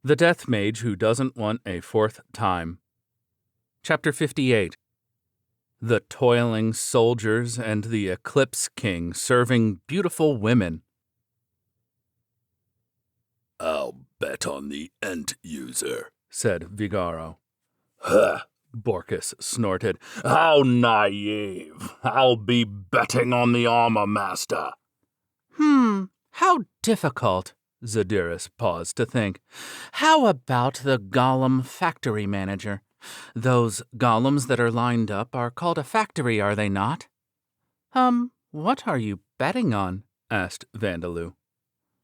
The Death Mage Who Doesn't Want a Fourth Time. Chapter 58. The Toiling Soldiers and the Eclipse King Serving Beautiful Women. "I'll bet on the Ent user," said Vigaro. "Huh," Borkus snorted. "How naive. I'll be betting on the Armor Master." How difficult. Zadiris paused to think. How about the golem factory manager? Those golems that are lined up are called a factory, are they not? What are you betting on? Asked Vandalou.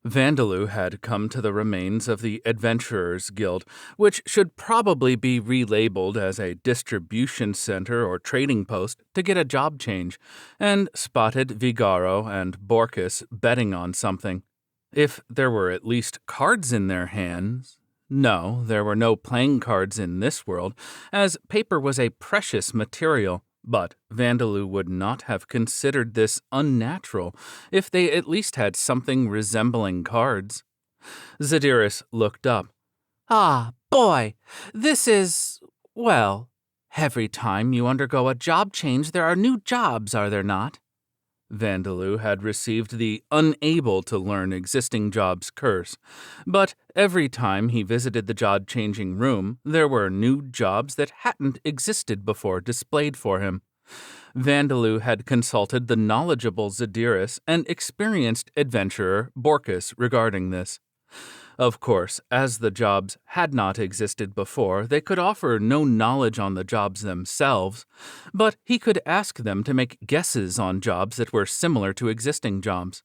Vandalou had come to the remains of the Adventurers Guild, which should probably be relabeled as a distribution center or trading post to get a job change, and spotted Vigaro and Borkus betting on something. If there were at least cards in their hands. No, there were no playing cards in this world, as paper was a precious material. But Vandalou would not have considered this unnatural if they at least had something resembling cards. Zadiris looked up. Ah, boy, this is, well, every time you undergo a job change, there are new jobs, are there not? Vandalou had received the unable to learn existing jobs curse, but every time he visited the job-changing room, there were new jobs that hadn't existed before displayed for him. Vandalou had consulted the knowledgeable Zadiris and experienced adventurer Borkus regarding this. Of course, as the jobs had not existed before, they could offer no knowledge on the jobs themselves, but he could ask them to make guesses on jobs that were similar to existing jobs.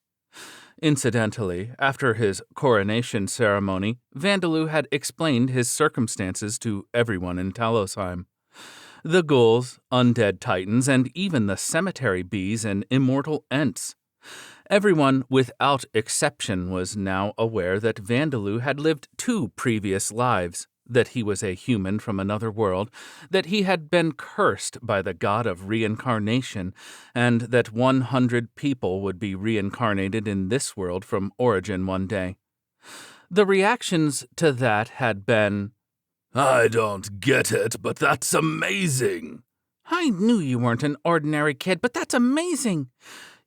Incidentally, after his coronation ceremony, Vandalou had explained his circumstances to everyone in Talosheim. The ghouls, undead titans, and even the cemetery bees and immortal ents. Everyone, without exception, was now aware that Vandalou had lived 2 previous lives, that he was a human from another world, that he had been cursed by the god of reincarnation, and that 100 people would be reincarnated in this world from origin one day. The reactions to that had been, "I don't get it, but that's amazing." I knew you weren't an ordinary kid, but that's amazing.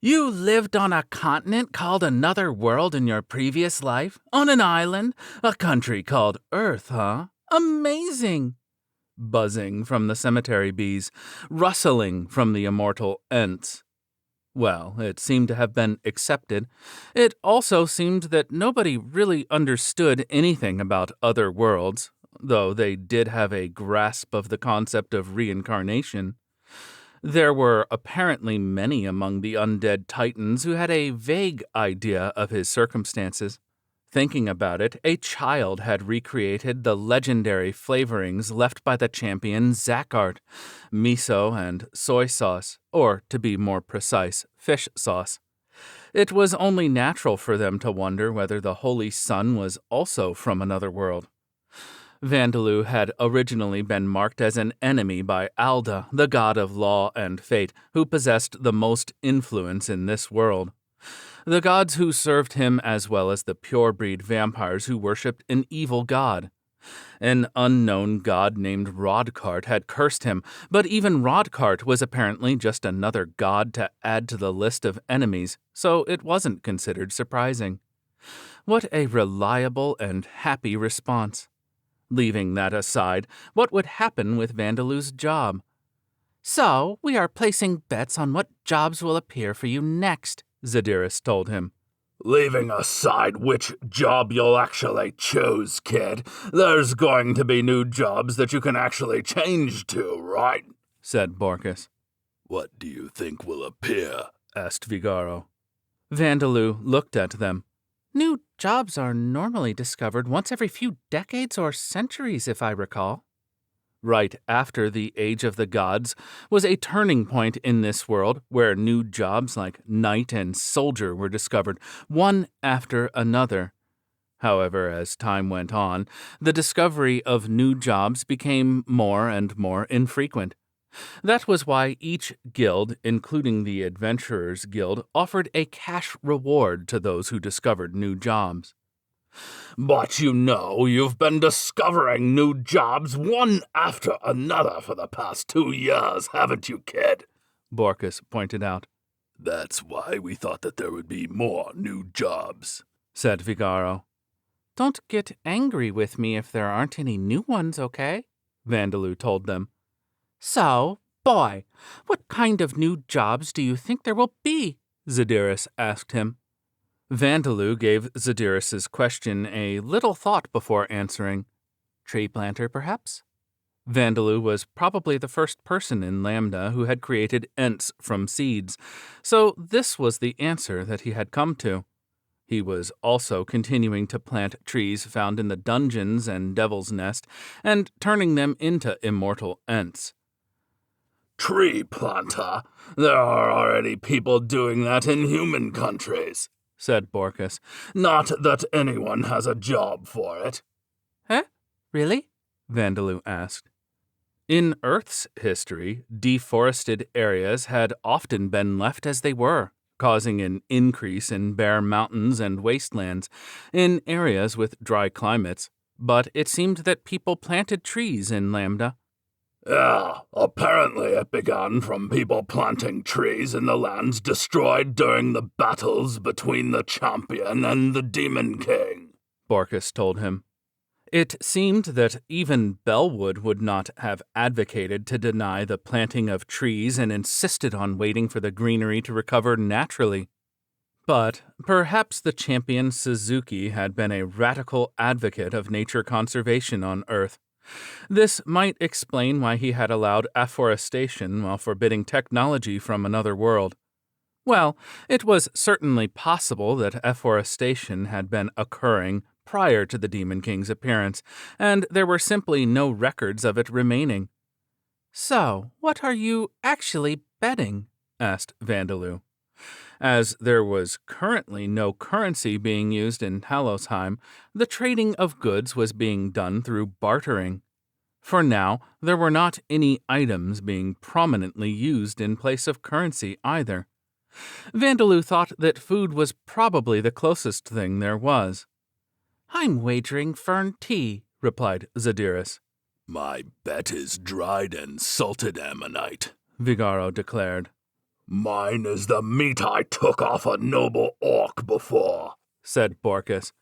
You lived on a continent called Another World in your previous life? On an island? A country called Earth, huh? Amazing! Buzzing from the cemetery bees, rustling from the immortal ents. Well, it seemed to have been accepted. It also seemed that nobody really understood anything about other worlds, though they did have a grasp of the concept of reincarnation. There were apparently many among the undead titans who had a vague idea of his circumstances. Thinking about it, a child had recreated the legendary flavorings left by the champion Zakart, miso and soy sauce, or, to be more precise, fish sauce. It was only natural for them to wonder whether the Holy Sun was also from another world. Vandalou had originally been marked as an enemy by Alda, the god of law and fate, who possessed the most influence in this world. The gods who served him as well as the pure-breed vampires who worshipped an evil god. An unknown god named Rodcart had cursed him, but even Rodcart was apparently just another god to add to the list of enemies, so it wasn't considered surprising. What a reliable and happy response. Leaving that aside, what would happen with Vandalou's job? So, we are placing bets on what jobs will appear for you next, Zadiris told him. "Leaving aside which job you'll actually choose, kid, there's going to be new jobs that you can actually change to, right?" said Borkus. "What do you think will appear?" asked Vigaro. Vandalou looked at them. New jobs are normally discovered once every few decades or centuries, if I recall. Right after the Age of the Gods was a turning point in this world where new jobs like knight and soldier were discovered, one after another. However, as time went on, the discovery of new jobs became more and more infrequent. That was why each guild, including the Adventurers Guild, offered a cash reward to those who discovered new jobs. But you've been discovering new jobs one after another for the past 2 years, haven't you, kid? Borkus pointed out. That's why we thought that there would be more new jobs, said Vigaro. Don't get angry with me if there aren't any new ones, okay? Vandalou told them. So, boy, what kind of new jobs do you think there will be? Zadiris asked him. Vandalou gave Zadiris's question a little thought before answering. Tree planter, perhaps? Vandalou was probably the first person in Lambda who had created Ents from seeds, so this was the answer that he had come to. He was also continuing to plant trees found in the dungeons and Devil's Nest and turning them into immortal Ents. Tree planter? There are already people doing that in human countries, said Borkus. Not that anyone has a job for it. Huh? Really? Vandalou asked. In Earth's history, deforested areas had often been left as they were, causing an increase in bare mountains and wastelands in areas with dry climates, but it seemed that people planted trees in Lambda. Yeah, apparently it began from people planting trees in the lands destroyed during the battles between the champion and the Demon King, Borkus told him. It seemed that even Bellwood would not have advocated to deny the planting of trees and insisted on waiting for the greenery to recover naturally. But perhaps the champion Suzuki had been a radical advocate of nature conservation on Earth. This might explain why he had allowed afforestation while forbidding technology from another world. Well, it was certainly possible that afforestation had been occurring prior to the Demon King's appearance, and there were simply no records of it remaining. So, what are you actually betting? Asked Vandalou. As there was currently no currency being used in Halosheim, the trading of goods was being done through bartering. For now, there were not any items being prominently used in place of currency either. Vandalou thought that food was probably the closest thing there was. I'm wagering fern tea, replied Zadiris. My bet is dried and salted ammonite, Vigaro declared. Mine is the meat I took off a noble orc before, said Borkus.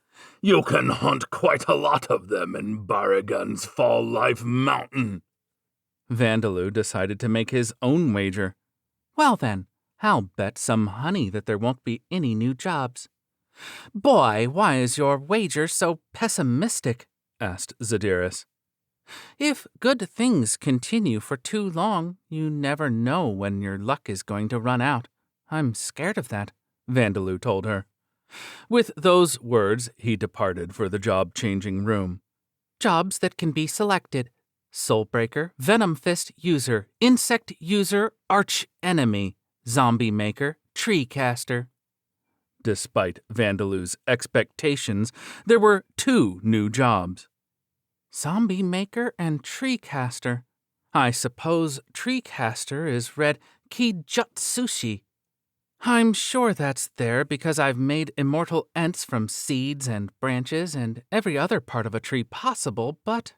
You can hunt quite a lot of them in Barrigan's Fall Life Mountain. Vandalou decided to make his own wager. Well then, I'll bet some honey that there won't be any new jobs. Boy, why is your wager so pessimistic? Asked Zadiris. If good things continue for too long, you never know when your luck is going to run out. I'm scared of that, Vandalou told her. With those words, he departed for the job-changing room. Jobs that can be selected. Soulbreaker, Venom Fist user, Insect user, Arch enemy, Zombie maker, Tree caster. Despite Vandalou's expectations, there were 2 new jobs. Zombie maker and Tree caster. I suppose Tree caster is read Kijutsushi. I'm sure that's there because I've made immortal Ents from seeds and branches and every other part of a tree possible, but...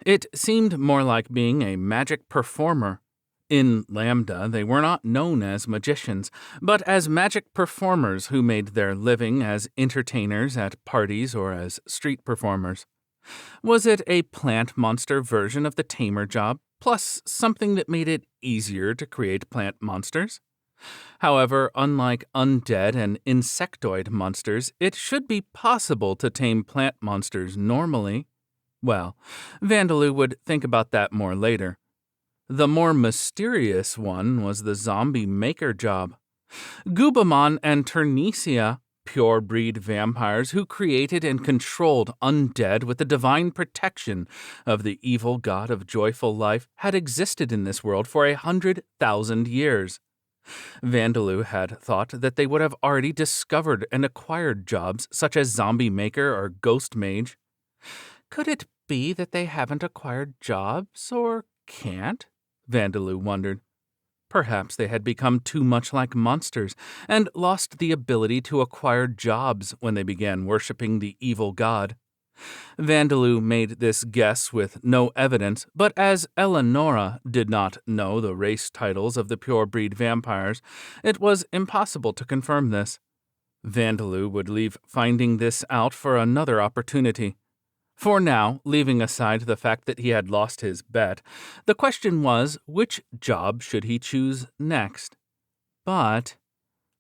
It seemed more like being a magic performer. In Lambda, they were not known as magicians, but as magic performers who made their living as entertainers at parties or as street performers. Was it a plant monster version of the tamer job, plus something that made it easier to create plant monsters? However, unlike undead and insectoid monsters, it should be possible to tame plant monsters normally. Well, Vandalou would think about that more later. The more mysterious one was the zombie maker job. Gubamon and Ternesia, pure-breed vampires who created and controlled undead with the divine protection of the evil god of joyful life, had existed in this world for 100,000 years. Vandalou had thought that they would have already discovered and acquired jobs such as zombie maker or ghost mage. Could it be that they haven't acquired jobs, or can't? Vandalou wondered. Perhaps they had become too much like monsters and lost the ability to acquire jobs when they began worshipping the evil god. Vandalou made this guess with no evidence, but as Eleonora did not know the race titles of the pure-breed vampires, it was impossible to confirm this. Vandalou would leave finding this out for another opportunity. For now, leaving aside the fact that he had lost his bet, the question was which job should he choose next. But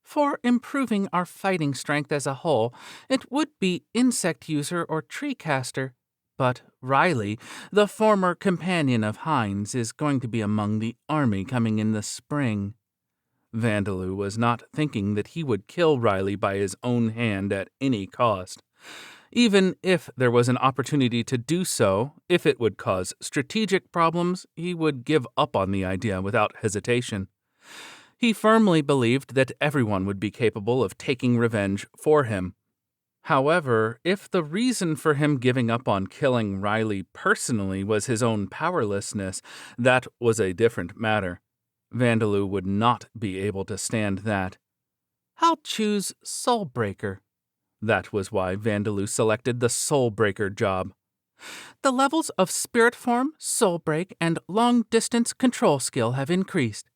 for improving our fighting strength as a whole, it would be insect user or tree caster. But Riley, the former companion of Hines, is going to be among the army coming in the spring. Vandalou was not thinking that he would kill Riley by his own hand at any cost. Even if there was an opportunity to do so, if it would cause strategic problems, he would give up on the idea without hesitation. He firmly believed that everyone would be capable of taking revenge for him. However, if the reason for him giving up on killing Riley personally was his own powerlessness, that was a different matter. Vandalou would not be able to stand that. "I'll choose Soulbreaker." That was why Vandalou selected the Soulbreaker job. The levels of Spirit Form, Soulbreak, and long-distance control skill have increased.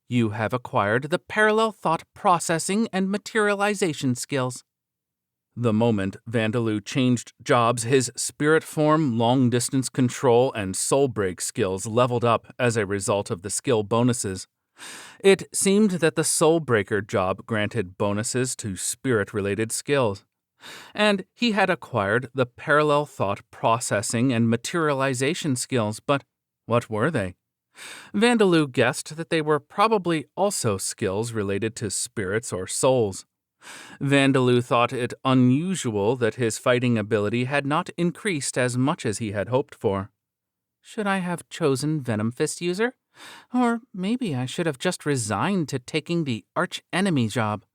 You have acquired the parallel thought processing and materialization skills. The moment Vandalou changed jobs, his Spirit Form, long-distance control, and Soulbreak skills leveled up as a result of the skill bonuses. It seemed that the Soulbreaker job granted bonuses to spirit-related skills. And he had acquired the parallel thought processing and materialization skills, but what were they? Vandalou guessed that they were probably also skills related to spirits or souls. Vandalou thought it unusual that his fighting ability had not increased as much as he had hoped for. Should I have chosen Venom Fist User? Or maybe I should have just resigned to taking the arch-enemy job.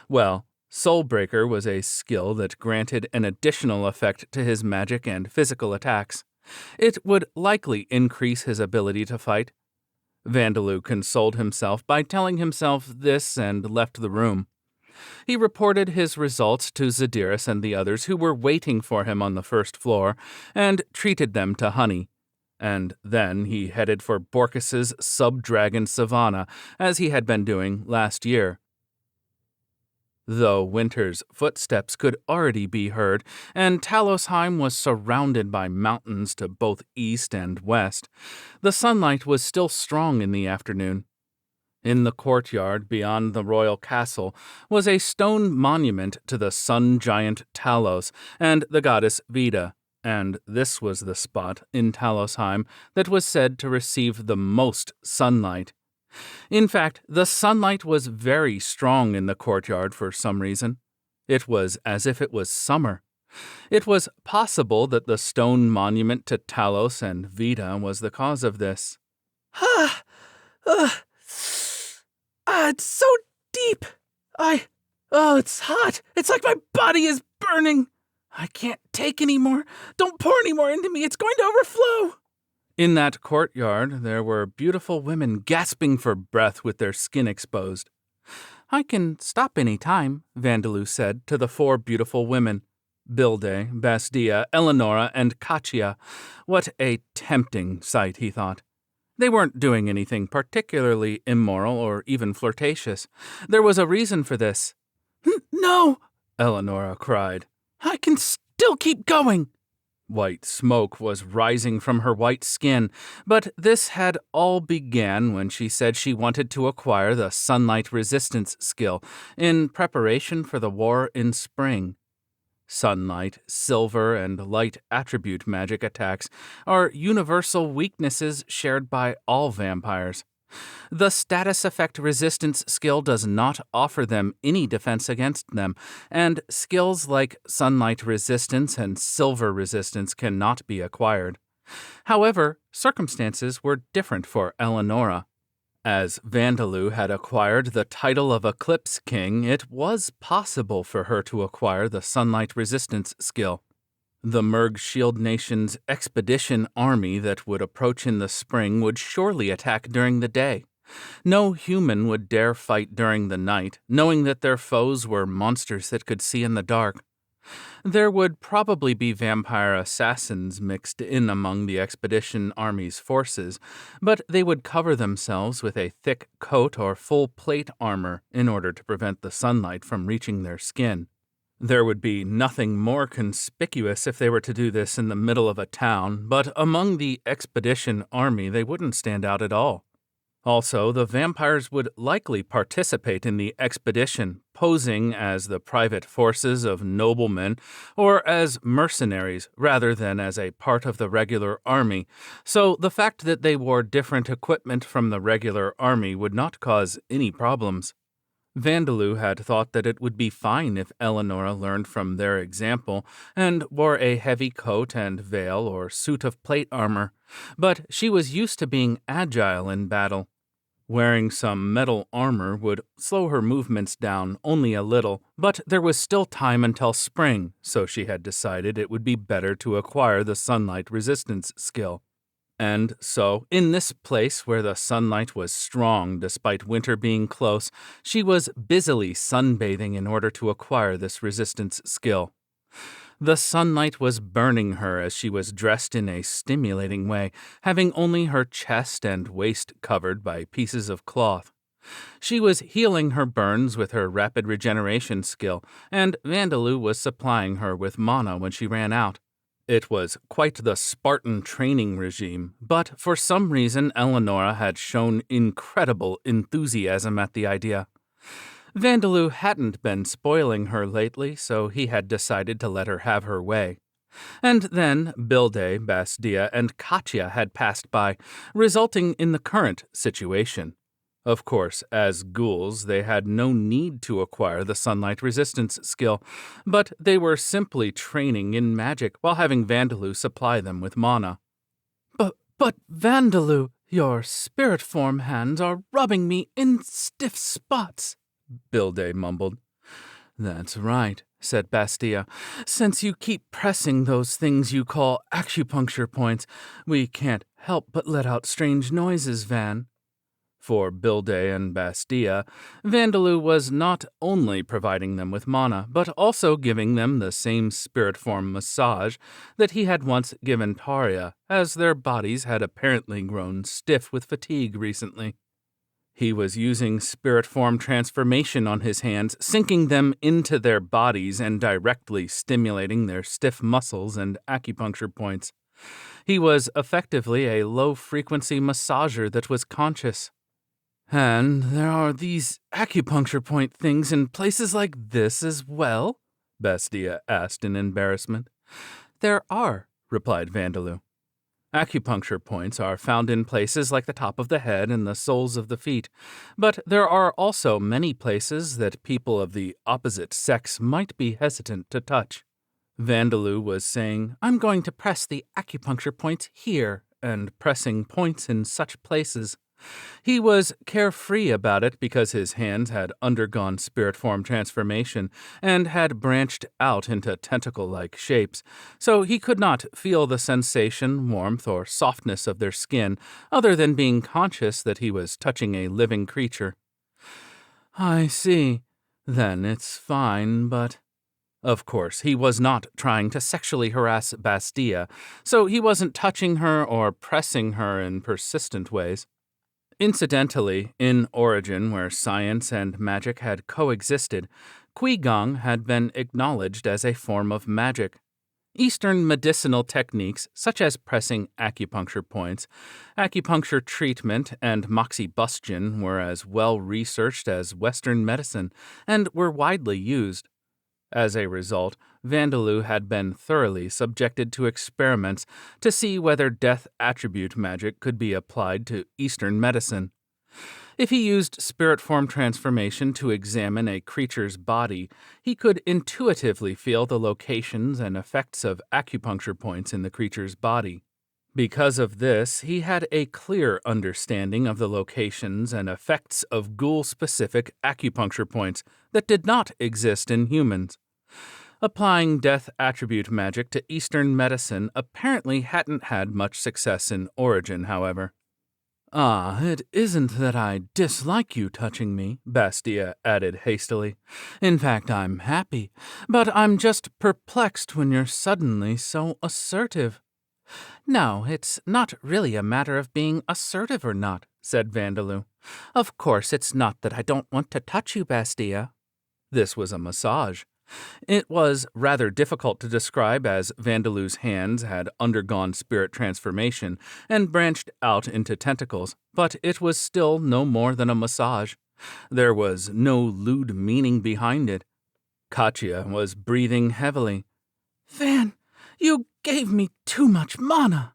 Well, Soulbreaker was a skill that granted an additional effect to his magic and physical attacks. It would likely increase his ability to fight. Vandalou consoled himself by telling himself this and left the room. He reported his results to Zadiris and the others who were waiting for him on the first floor, and treated them to honey. And then he headed for Borkus's sub-dragon savanna, as he had been doing last year. Though Winter's footsteps could already be heard, and Talosheim was surrounded by mountains to both east and west, the sunlight was still strong in the afternoon. In the courtyard beyond the royal castle was a stone monument to the sun giant Talos and the goddess Vida, and this was the spot in Talosheim that was said to receive the most sunlight. In fact, the sunlight was very strong in the courtyard for some reason. It was as if it was summer. It was possible that the stone monument to Talos and Vida was the cause of this. It's so deep. It's hot. It's like my body is burning. I can't take any more. Don't pour any more into me. It's going to overflow. In that courtyard, there were beautiful women gasping for breath with their skin exposed. "I can stop any time," Vandalou said to the 4 beautiful women. Bilde, Bastia, Eleonora, and Kachia. What a tempting sight, he thought. They weren't doing anything particularly immoral or even flirtatious. There was a reason for this. No, Eleonora cried. I can still keep going. White smoke was rising from her white skin, but this had all began when she said she wanted to acquire the sunlight resistance skill in preparation for the war in spring. Sunlight, silver, and light attribute magic attacks are universal weaknesses shared by all vampires. The status effect resistance skill does not offer them any defense against them, and skills like sunlight resistance and silver resistance cannot be acquired. However, circumstances were different for Eleonora. As Vandalou had acquired the title of Eclipse King, it was possible for her to acquire the sunlight resistance skill. The Merg Shield Nation's expedition army that would approach in the spring would surely attack during the day. No human would dare fight during the night, knowing that their foes were monsters that could see in the dark. There would probably be vampire assassins mixed in among the expedition army's forces, but they would cover themselves with a thick coat or full plate armor in order to prevent the sunlight from reaching their skin. There would be nothing more conspicuous if they were to do this in the middle of a town, but among the expedition army they wouldn't stand out at all. Also, the vampires would likely participate in the expedition, posing as the private forces of noblemen or as mercenaries rather than as a part of the regular army, so the fact that they wore different equipment from the regular army would not cause any problems. Vandalou had thought that it would be fine if Eleonora learned from their example and wore a heavy coat and veil or suit of plate armor, but she was used to being agile in battle. Wearing some metal armor would slow her movements down only a little, but there was still time until spring, so she had decided it would be better to acquire the sunlight resistance skill. And so, in this place where the sunlight was strong despite winter being close, she was busily sunbathing in order to acquire this resistance skill. The sunlight was burning her as she was dressed in a stimulating way, having only her chest and waist covered by pieces of cloth. She was healing her burns with her rapid regeneration skill, and Vandalou was supplying her with mana when she ran out. It was quite the Spartan training regime, but for some reason Eleonora had shown incredible enthusiasm at the idea. Vandalou hadn't been spoiling her lately, so he had decided to let her have her way. And then Bilde, Bastia, and Katya had passed by, resulting in the current situation. Of course, as ghouls, they had no need to acquire the sunlight resistance skill, but they were simply training in magic while having Vandalou supply them with mana. But Vandalou, your spirit form hands are rubbing me in stiff spots, Bilde mumbled. That's right, said Bastia. Since you keep pressing those things you call acupuncture points, we can't help but let out strange noises, Van. For Bilde and Bastia, Vandalou was not only providing them with mana, but also giving them the same spirit form massage that he had once given Taria, as their bodies had apparently grown stiff with fatigue recently. He was using spirit form transformation on his hands, sinking them into their bodies and directly stimulating their stiff muscles and acupuncture points. He was effectively a low-frequency massager that was conscious. And there are these acupuncture point things in places like this as well? Bastia asked in embarrassment. There are, replied Vandalou. Acupuncture points are found in places like the top of the head and the soles of the feet, but there are also many places that people of the opposite sex might be hesitant to touch. Vandalou was saying, I'm going to press the acupuncture points here, and pressing points in such places. He was carefree about it because his hands had undergone spirit form transformation and had branched out into tentacle-like shapes, so he could not feel the sensation, warmth, or softness of their skin other than being conscious that he was touching a living creature. I see. Then it's fine, but... Of course, he was not trying to sexually harass Bastia, so he wasn't touching her or pressing her in persistent ways. Incidentally, in Origin, where science and magic had coexisted, Qigong had been acknowledged as a form of magic. Eastern medicinal techniques, such as pressing acupuncture points, acupuncture treatment, and moxibustion were as well researched as Western medicine and were widely used. As a result, Vandalou had been thoroughly subjected to experiments to see whether death attribute magic could be applied to Eastern medicine. If he used spirit form transformation to examine a creature's body, he could intuitively feel the locations and effects of acupuncture points in the creature's body. Because of this, he had a clear understanding of the locations and effects of ghoul-specific acupuncture points that did not exist in humans. Applying death attribute magic to Eastern medicine apparently hadn't had much success in Origin, however. Ah, it isn't that I dislike you touching me, Bastia added hastily. In fact, I'm happy, but I'm just perplexed when you're suddenly so assertive. No, it's not really a matter of being assertive or not, said Vandalou. Of course, it's not that I don't want to touch you, Bastia. This was a massage. It was rather difficult to describe, as Vandalou's hands had undergone spirit transformation and branched out into tentacles, but it was still no more than a massage. There was no lewd meaning behind it. Katya was breathing heavily. Van, you gave me too much mana.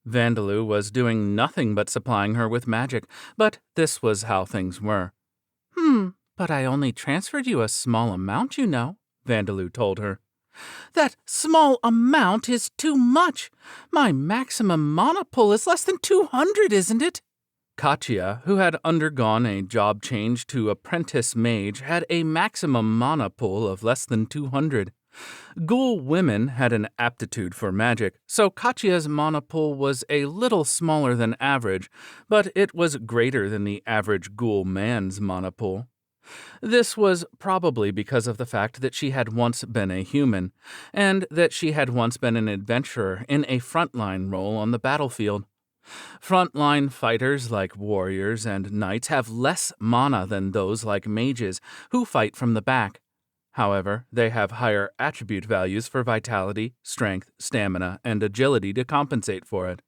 Vandalou was doing nothing but supplying her with magic, but this was how things were. But I only transferred you a small amount, you know, Vandalou told her. That small amount is too much. My maximum mana pull is less than 200, isn't it? Katya, who had undergone a job change to apprentice mage, had a maximum mana pool of less than 200. Ghoul women had an aptitude for magic, so Katya's mana pool was a little smaller than average, but it was greater than the average ghoul man's mana pool. This was probably because of the fact that she had once been a human, and that she had once been an adventurer in a frontline role on the battlefield. Frontline fighters like warriors and knights have less mana than those like mages, who fight from the back. However, they have higher attribute values for vitality, strength, stamina, and agility to compensate for it.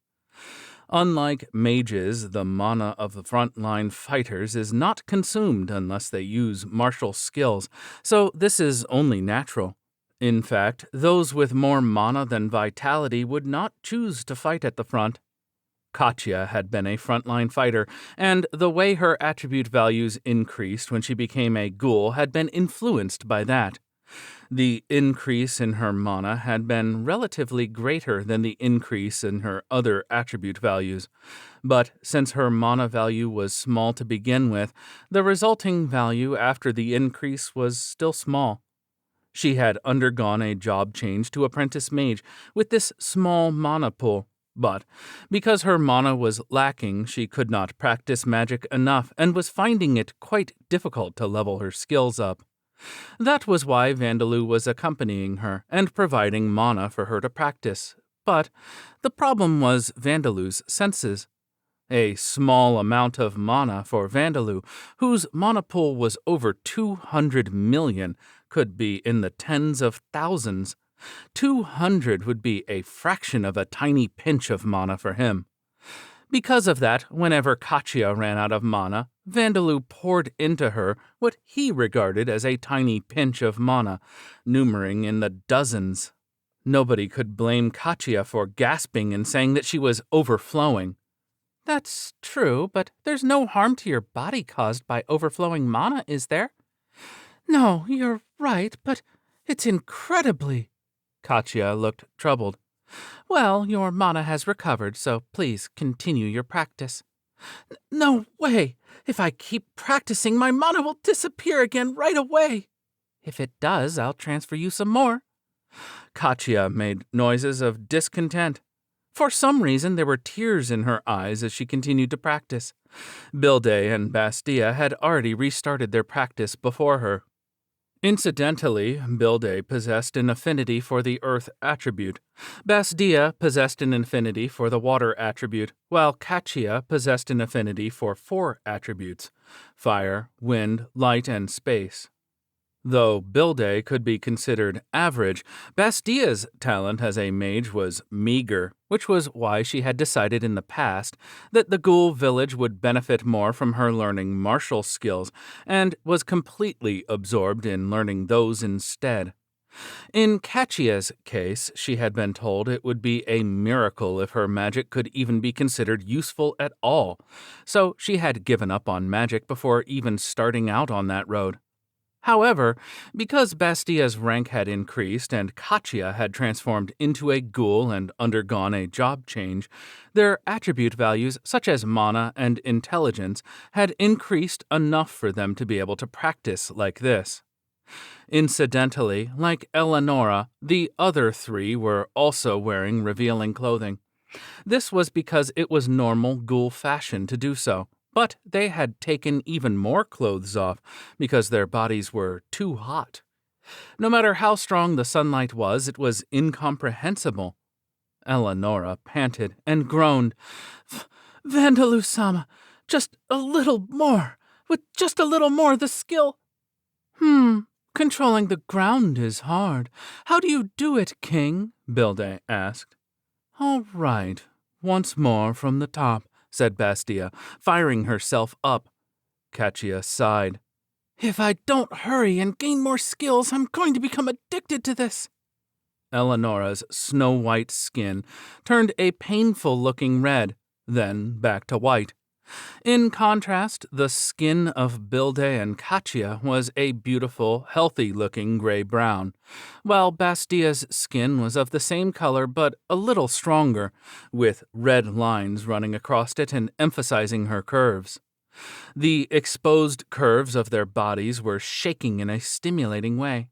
Unlike mages, the mana of the frontline fighters is not consumed unless they use martial skills, so this is only natural. In fact, those with more mana than vitality would not choose to fight at the front. Katya had been a frontline fighter, and the way her attribute values increased when she became a ghoul had been influenced by that. The increase in her mana had been relatively greater than the increase in her other attribute values, but since her mana value was small to begin with, the resulting value after the increase was still small. She had undergone a job change to apprentice mage with this small mana pool, but because her mana was lacking, she could not practice magic enough and was finding it quite difficult to level her skills up. That was why Vandalou was accompanying her and providing mana for her to practice. But the problem was Vandalou's senses. A small amount of mana for Vandalou, whose mana pool was over 200 million, could be in the tens of thousands. 200 would be a fraction of a tiny pinch of mana for him. Because of that, whenever Katya ran out of mana, Vandalou poured into her what he regarded as a tiny pinch of mana, numbering in the dozens. Nobody could blame Katya for gasping and saying that she was overflowing. That's true, but there's no harm to your body caused by overflowing mana, is there? No, you're right, but it's incredibly. Katya looked troubled. Well, your mana has recovered, so please continue your practice. No way! If I keep practicing, my mana will disappear again right away. If it does, I'll transfer you some more. Katya made noises of discontent. For some reason, there were tears in her eyes as she continued to practice. Bilde and Bastia had already restarted their practice before her. Incidentally, Bilde possessed an affinity for the earth attribute. Bastia possessed an affinity for the water attribute, while Katya possessed an affinity for 4 attributes: fire, wind, light, and space. Though Bilde could be considered average, Bastia's talent as a mage was meager, which was why she had decided in the past that the ghoul village would benefit more from her learning martial skills, and was completely absorbed in learning those instead. In Katya's case, she had been told it would be a miracle if her magic could even be considered useful at all, so she had given up on magic before even starting out on that road. However, because Bastia's rank had increased and Katya had transformed into a ghoul and undergone a job change, their attribute values, such as mana and intelligence, had increased enough for them to be able to practice like this. Incidentally, like Eleonora, the other 3 were also wearing revealing clothing. This was because it was normal ghoul fashion to do so, but they had taken even more clothes off because their bodies were too hot. No matter how strong the sunlight was, it was incomprehensible. Eleonora panted and groaned. Vandalou-sama, just a little more. With just a little more, the skill. Controlling the ground is hard. How do you do it, King? Bilde asked. All right, once more from the top, said Bastia, firing herself up. Katia sighed. If I don't hurry and gain more skills, I'm going to become addicted to this. Eleonora's snow-white skin turned a painful-looking red, then back to white. In contrast, the skin of Bilde and Katia was a beautiful, healthy-looking gray-brown, while Bastia's skin was of the same color but a little stronger, with red lines running across it and emphasizing her curves. The exposed curves of their bodies were shaking in a stimulating way.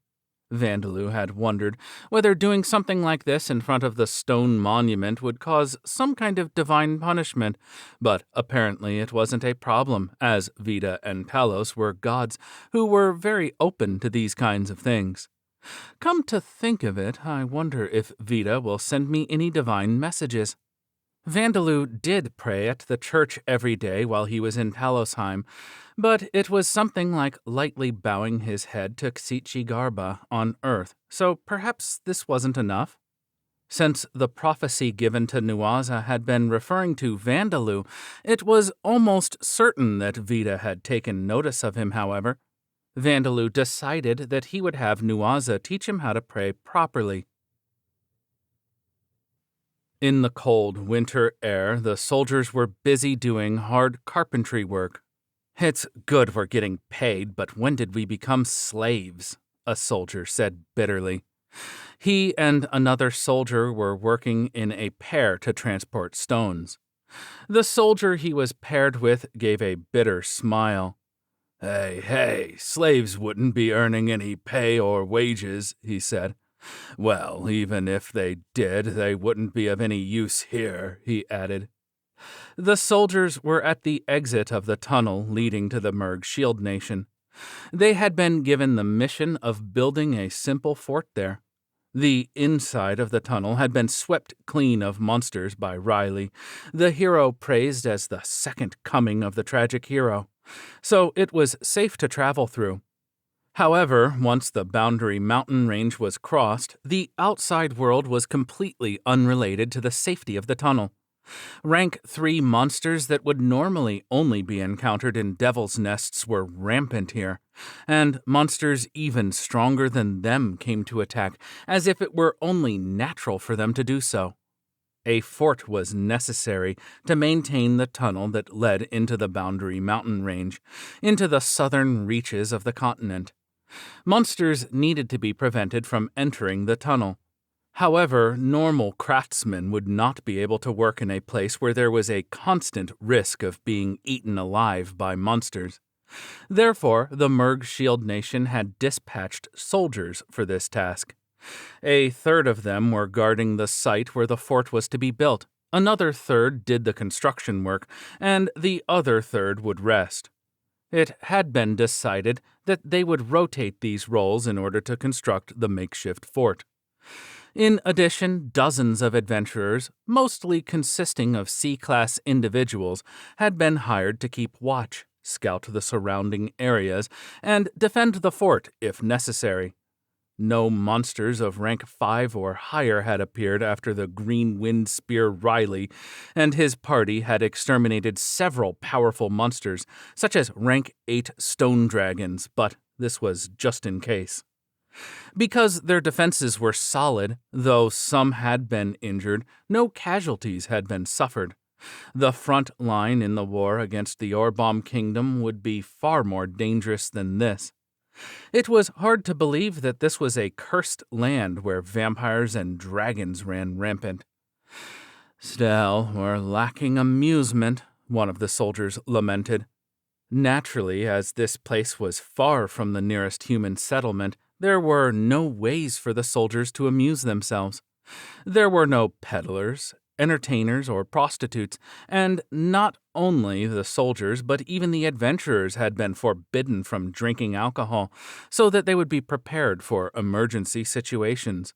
Vandalou had wondered whether doing something like this in front of the stone monument would cause some kind of divine punishment, but apparently it wasn't a problem, as Vita and Talos were gods who were very open to these kinds of things. Come to think of it, I wonder if Vita will send me any divine messages. Vandalou did pray at the church every day while he was in Talosheim, but it was something like lightly bowing his head to Xichigarba on Earth, so perhaps this wasn't enough. Since the prophecy given to Nuaza had been referring to Vandalou, it was almost certain that Vita had taken notice of him, however. Vandalou decided that he would have Nuaza teach him how to pray properly. In the cold winter air, the soldiers were busy doing hard carpentry work. It's good we're getting paid, but when did we become slaves? A soldier said bitterly. He and another soldier were working in a pair to transport stones. The soldier he was paired with gave a bitter smile. Hey, slaves wouldn't be earning any pay or wages, he said. Well, even if they did, they wouldn't be of any use here, he added. The soldiers were at the exit of the tunnel leading to the Merg Shield Nation. They had been given the mission of building a simple fort there. The inside of the tunnel had been swept clean of monsters by Riley, the hero praised as the second coming of the tragic hero, so it was safe to travel through. However, once the boundary mountain range was crossed, the outside world was completely unrelated to the safety of the tunnel. Rank 3 monsters that would normally only be encountered in devil's nests were rampant here, and monsters even stronger than them came to attack, as if it were only natural for them to do so. A fort was necessary to maintain the tunnel that led into the boundary mountain range, into the southern reaches of the continent. Monsters needed to be prevented from entering the tunnel. However, normal craftsmen would not be able to work in a place where there was a constant risk of being eaten alive by monsters. Therefore, the Merg Shield Nation had dispatched soldiers for this task. A third of them were guarding the site where the fort was to be built, another third did the construction work, and the other third would rest. It had been decided that they would rotate these roles in order to construct the makeshift fort. In addition, dozens of adventurers, mostly consisting of C-class individuals, had been hired to keep watch, scout the surrounding areas, and defend the fort if necessary. No monsters of rank 5 or higher had appeared after the Green Wind Spear Riley, and his party had exterminated several powerful monsters, such as rank 8 stone dragons, but this was just in case. Because their defenses were solid, though some had been injured, no casualties had been suffered. The front line in the war against the Orbomb Kingdom would be far more dangerous than this. It was hard to believe that this was a cursed land where vampires and dragons ran rampant. Still, we're lacking amusement, one of the soldiers lamented. Naturally, as this place was far from the nearest human settlement, there were no ways for the soldiers to amuse themselves. There were no peddlers, entertainers, or prostitutes, and not only the soldiers, but even the adventurers had been forbidden from drinking alcohol, so that they would be prepared for emergency situations.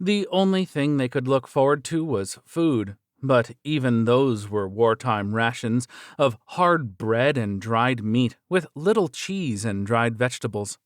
The only thing they could look forward to was food, but even those were wartime rations of hard bread and dried meat, with little cheese and dried vegetables.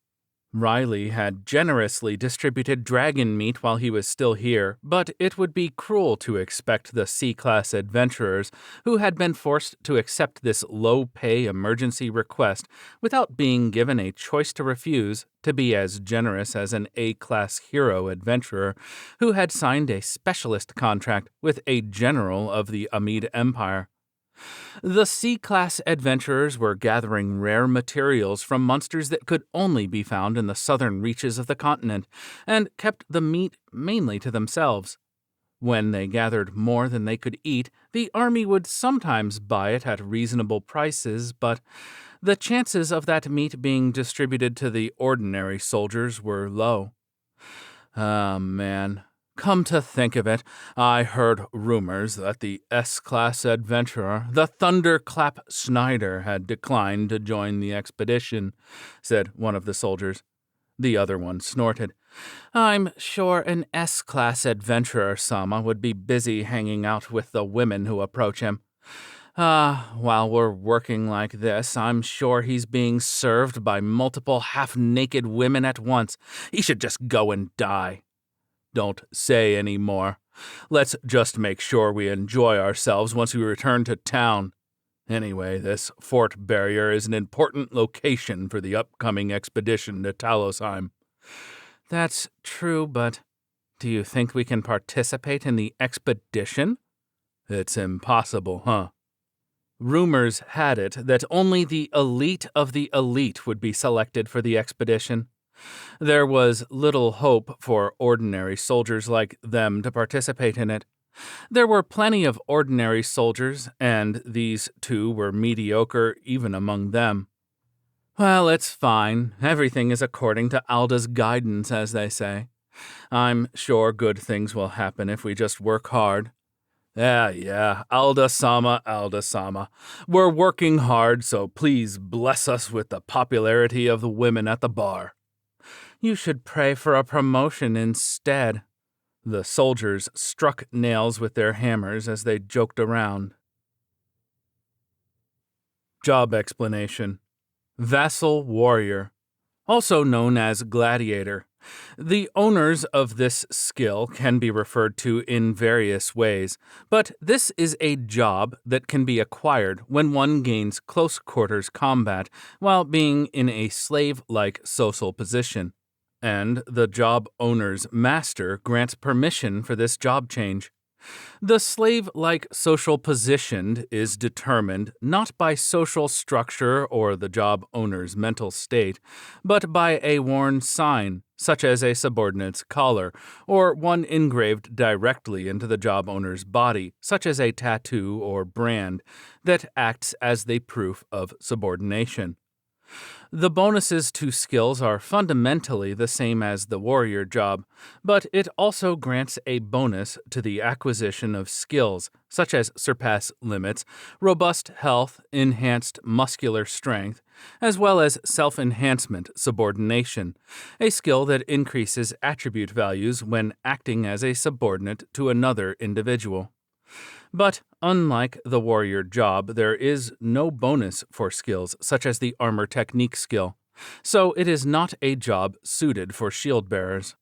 Riley had generously distributed dragon meat while he was still here, but it would be cruel to expect the C-class adventurers, who had been forced to accept this low-pay emergency request without being given a choice to refuse, to be as generous as an A-class hero adventurer who had signed a specialist contract with a general of the Amid Empire. The C-class adventurers were gathering rare materials from monsters that could only be found in the southern reaches of the continent, and kept the meat mainly to themselves. When they gathered more than they could eat, the army would sometimes buy it at reasonable prices, but the chances of that meat being distributed to the ordinary soldiers were low. Ah, man. Come to think of it, I heard rumors that the S-class adventurer, the Thunderclap Snyder, had declined to join the expedition, said one of the soldiers. The other one snorted. I'm sure an S-class adventurer, Sama, would be busy hanging out with the women who approach him. While we're working like this, I'm sure he's being served by multiple half-naked women at once. He should just go and die. Don't say any more. Let's just make sure we enjoy ourselves once we return to town. Anyway, this fort barrier is an important location for the upcoming expedition to Talosheim. That's true, but do you think we can participate in the expedition? It's impossible, huh? Rumors had it that only the elite of the elite would be selected for the expedition. There was little hope for ordinary soldiers like them to participate in it. There were plenty of ordinary soldiers, and these two were mediocre even among them. Well, it's fine. Everything is according to Alda's guidance, as they say. I'm sure good things will happen if we just work hard. Yeah, Alda-sama, Alda-sama. We're working hard, so please bless us with the popularity of the women at the bar. You should pray for a promotion instead. The soldiers struck nails with their hammers as they joked around. Job explanation. Vassal warrior, also known as gladiator. The owners of this skill can be referred to in various ways, but this is a job that can be acquired when one gains close quarters combat while being in a slave-like social position. And the job owner's master grants permission for this job change. The slave-like social position is determined not by social structure or the job owner's mental state, but by a worn sign, such as a subordinate's collar, or one engraved directly into the job owner's body, such as a tattoo or brand, that acts as the proof of subordination. The bonuses to skills are fundamentally the same as the warrior job, but it also grants a bonus to the acquisition of skills, such as surpass limits, robust health, enhanced muscular strength, as well as self-enhancement subordination, a skill that increases attribute values when acting as a subordinate to another individual. But unlike the warrior job, there is no bonus for skills such as the armor technique skill, so it is not a job suited for shield bearers.